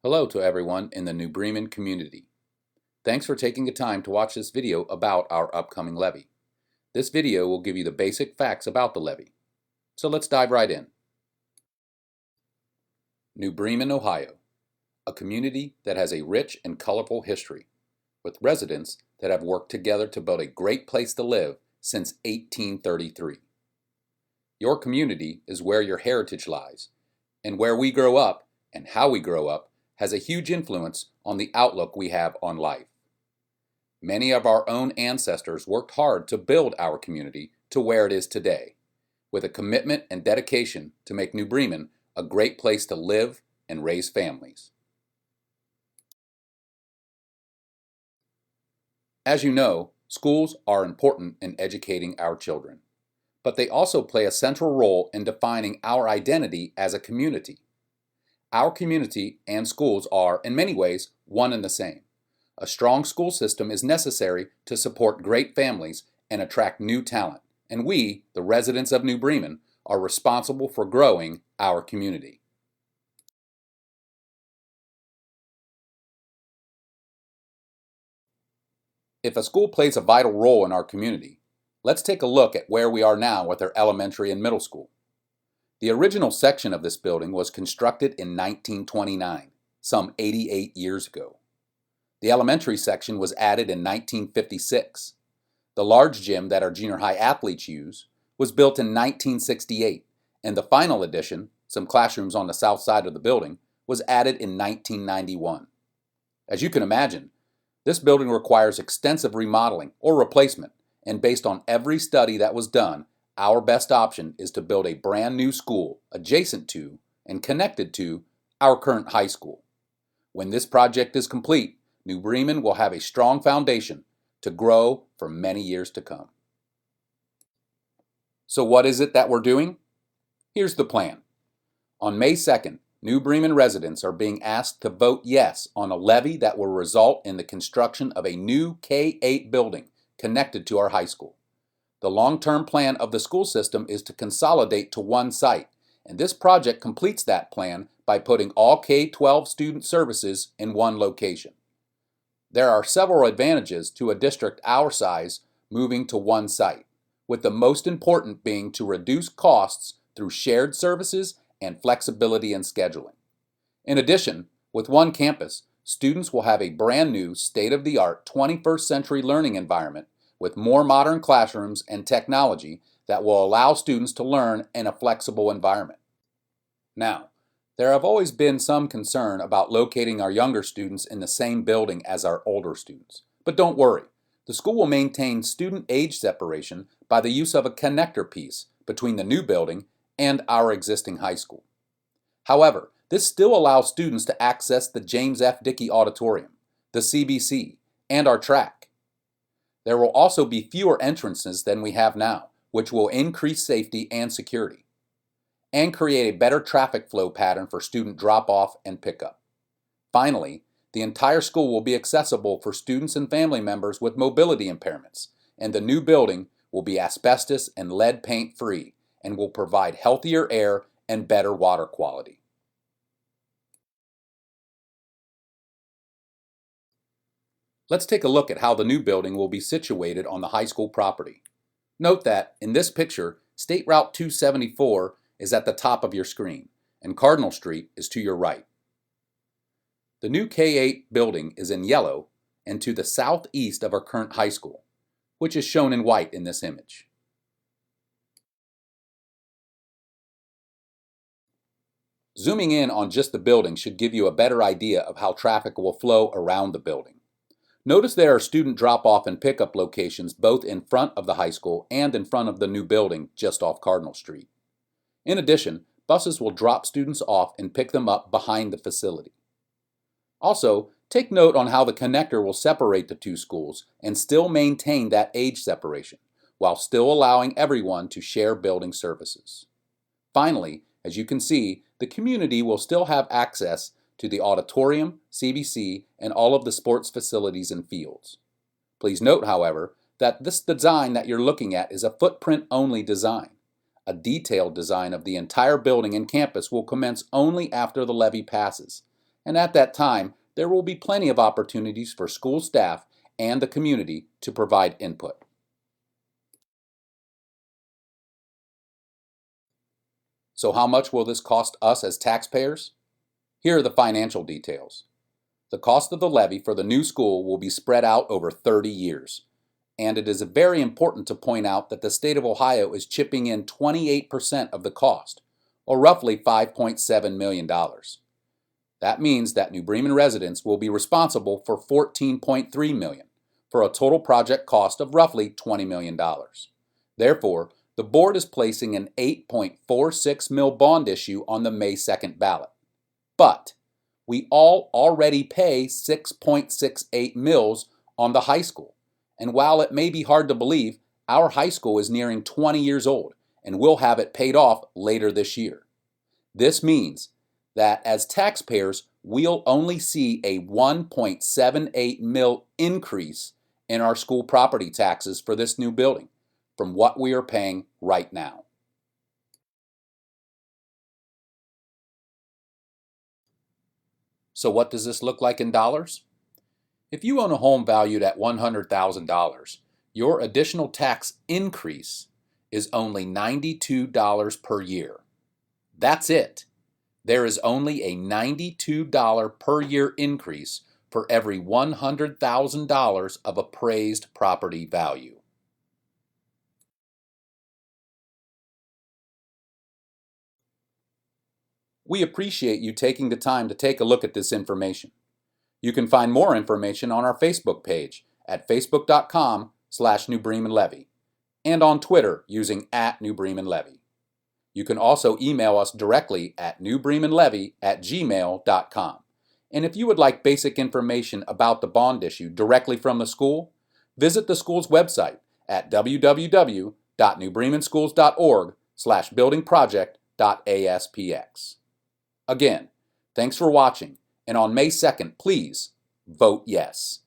Hello to everyone in the New Bremen community. Thanks for taking the time to watch this video about our upcoming levy. This video will give you the basic facts about the levy. So let's dive right in. New Bremen, Ohio, a community that has a rich and colorful history, with residents that have worked together to build a great place to live since 1833. Your community is where your heritage lies, and where we grow up and how we grow up has a huge influence on the outlook we have on life. Many of our own ancestors worked hard to build our community to where it is today, with a commitment and dedication to make New Bremen a great place to live and raise families. As you know, schools are important in educating our children, but they also play a central role in defining our identity as a community. Our community and schools are, in many ways, one and the same. A strong school system is necessary to support great families and attract new talent, and we, the residents of New Bremen, are responsible for growing our community. If a school plays a vital role in our community, let's take a look at where we are now with our elementary and middle school. The original section of this building was constructed in 1929, some 88 years ago. The elementary section was added in 1956. The large gym that our junior high athletes use was built in 1968, and the final addition, some classrooms on the south side of the building, was added in 1991. As you can imagine, this building requires extensive remodeling or replacement, and based on every study that was done, our best option is to build a brand new school adjacent to and connected to our current high school. When this project is complete, New Bremen will have a strong foundation to grow for many years to come. So what is it that we're doing? Here's the plan. On May 2nd, New Bremen residents are being asked to vote yes on a levy that will result in the construction of a new K-8 building connected to our high school. The long-term plan of the school system is to consolidate to one site, and this project completes that plan by putting all K-12 student services in one location. There are several advantages to a district our size moving to one site, with the most important being to reduce costs through shared services and flexibility in scheduling. In addition, with one campus, students will have a brand new state-of-the-art 21st century learning environment with more modern classrooms and technology that will allow students to learn in a flexible environment. Now, there have always been some concern about locating our younger students in the same building as our older students. But don't worry, the school will maintain student age separation by the use of a connector piece between the new building and our existing high school. However, this still allows students to access the James F. Dickey Auditorium, the CBC, and our track. There will also be fewer entrances than we have now, which will increase safety and security, and create a better traffic flow pattern for student drop-off and pickup. Finally, the entire school will be accessible for students and family members with mobility impairments, and the new building will be asbestos and lead paint free and will provide healthier air and better water quality. Let's take a look at how the new building will be situated on the high school property. Note that, in this picture, State Route 274 is at the top of your screen, and Cardinal Street is to your right. The new K-8 building is in yellow and to the southeast of our current high school, which is shown in white in this image. Zooming in on just the building should give you a better idea of how traffic will flow around the building. Notice there are student drop-off and pickup locations both in front of the high school and in front of the new building just off Cardinal Street. In addition, buses will drop students off and pick them up behind the facility. Also, take note on how the connector will separate the two schools and still maintain that age separation, while still allowing everyone to share building services. Finally, as you can see, the community will still have access to the auditorium, CBC, and all of the sports facilities and fields. Please note, however, that this design that you're looking at is a footprint-only design. A detailed design of the entire building and campus will commence only after the levy passes, And at that time, there will be plenty of opportunities for school staff and the community to provide input. So how much will this cost us as taxpayers? Here are the financial details. The cost of the levy for the new school will be spread out over 30 years. And it is very important to point out that the state of Ohio is chipping in 28% of the cost, or roughly $5.7 million. That means that New Bremen residents will be responsible for $14.3 million, for a total project cost of roughly $20 million. Therefore, the board is placing an $8.46 mil bond issue on the May 2nd ballot. But we all already pay $6.68 mils on the high school. And while it may be hard to believe, our high school is nearing 20 years old and we'll have it paid off later this year. This means that as taxpayers, we'll only see a $1.78 mil increase in our school property taxes for this new building from what we are paying right now. So what does this look like in dollars? If you own a home valued at $100,000, your additional tax increase is only $92 per year. That's it. There is only a $92 per year increase for every $100,000 of appraised property value. We appreciate you taking the time to take a look at this information. You can find more information on our Facebook page at facebook.com/New Bremen Levy and on Twitter using @NewBremenLevy. You can also email us directly at newbremenlevy@gmail.com. And if you would like basic information about the bond issue directly from the school, visit the school's website at www.newbremenschools.org/buildingproject.aspx. Again, thanks for watching, and on May 2nd, please vote yes.